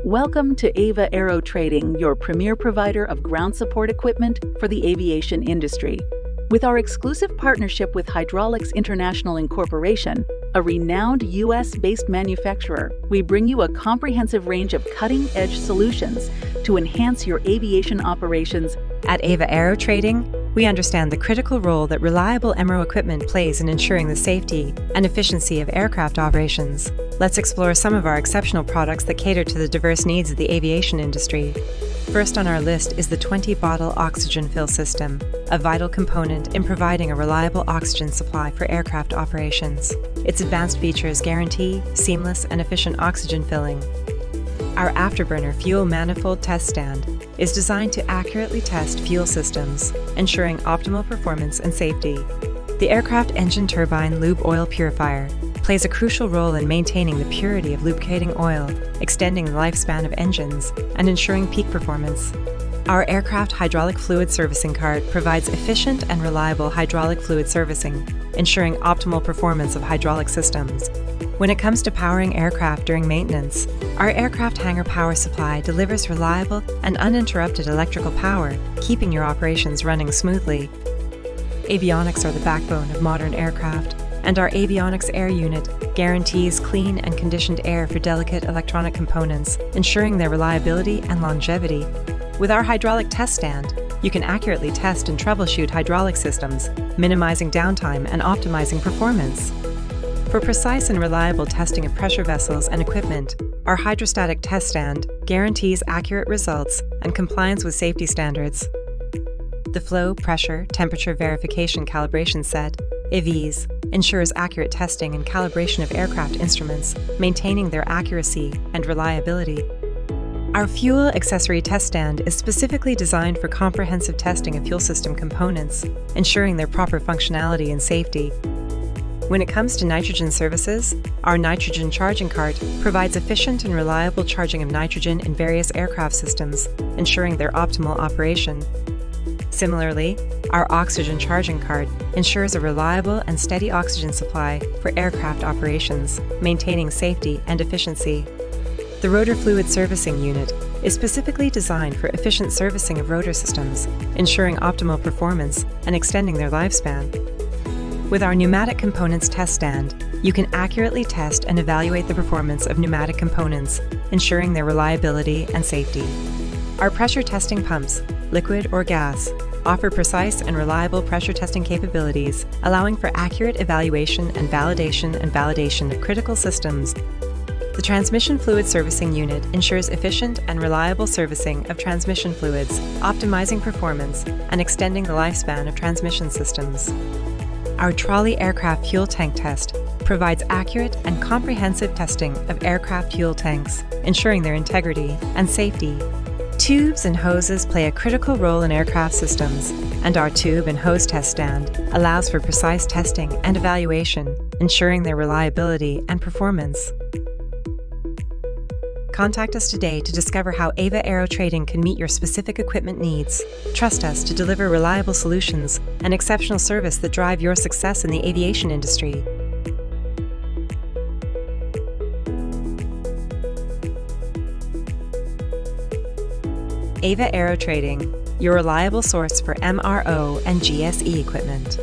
Welcome to AVA AERO Trading, your premier provider of ground support equipment for the aviation industry. With our exclusive partnership with Hydraulics International Incorporation, a renowned U.S.-based manufacturer, we bring you a comprehensive range of cutting-edge solutions to enhance your aviation operations. At AVA AERO Trading, we understand the critical role that reliable MRO equipment plays in ensuring the safety and efficiency of aircraft operations. Let's explore some of our exceptional products that cater to the diverse needs of the aviation industry. First on our list is the 20-bottle oxygen fill system, a vital component in providing a reliable oxygen supply for aircraft operations. Its advanced features guarantee seamless and efficient oxygen filling. Our Afterburner fuel manifold test stand is designed to accurately test fuel systems, ensuring optimal performance and safety. The aircraft engine turbine lube oil purifier plays a crucial role in maintaining the purity of lubricating oil, extending the lifespan of engines, and ensuring peak performance. Our aircraft hydraulic fluid servicing cart provides efficient and reliable hydraulic fluid servicing, ensuring optimal performance of hydraulic systems. When it comes to powering aircraft during maintenance, our aircraft hangar power supply delivers reliable and uninterrupted electrical power, keeping your operations running smoothly. Avionics are the backbone of modern aircraft, and our Avionics Air Unit guarantees clean and conditioned air for delicate electronic components, ensuring their reliability and longevity. With our hydraulic test stand, you can accurately test and troubleshoot hydraulic systems, minimizing downtime and optimizing performance. For precise and reliable testing of pressure vessels and equipment, our hydrostatic test stand guarantees accurate results and compliance with safety standards. The flow, pressure, temperature verification calibration set, AVAs, ensures accurate testing and calibration of aircraft instruments, maintaining their accuracy and reliability. Our fuel accessory test stand is specifically designed for comprehensive testing of fuel system components, ensuring their proper functionality and safety. When it comes to nitrogen services, our nitrogen charging cart provides efficient and reliable charging of nitrogen in various aircraft systems, ensuring their optimal operation. Similarly, our oxygen charging cart ensures a reliable and steady oxygen supply for aircraft operations, maintaining safety and efficiency. The rotor fluid servicing unit is specifically designed for efficient servicing of rotor systems, ensuring optimal performance and extending their lifespan. With our pneumatic components test stand, you can accurately test and evaluate the performance of pneumatic components, ensuring their reliability and safety. Our pressure testing pumps, liquid or gas, offer precise and reliable pressure testing capabilities, allowing for accurate evaluation and validation of critical systems. The transmission fluid servicing unit ensures efficient and reliable servicing of transmission fluids, optimizing performance and extending the lifespan of transmission systems. Our trolley aircraft fuel tank test provides accurate and comprehensive testing of aircraft fuel tanks, ensuring their integrity and safety. Tubes and hoses play a critical role in aircraft systems, and our tube and hose test stand allows for precise testing and evaluation, ensuring their reliability and performance. Contact us today to discover how AVA AERO Trading can meet your specific equipment needs. Trust us to deliver reliable solutions and exceptional service that drive your success in the aviation industry. AVA AERO Trading, your reliable source for MRO and GSE equipment.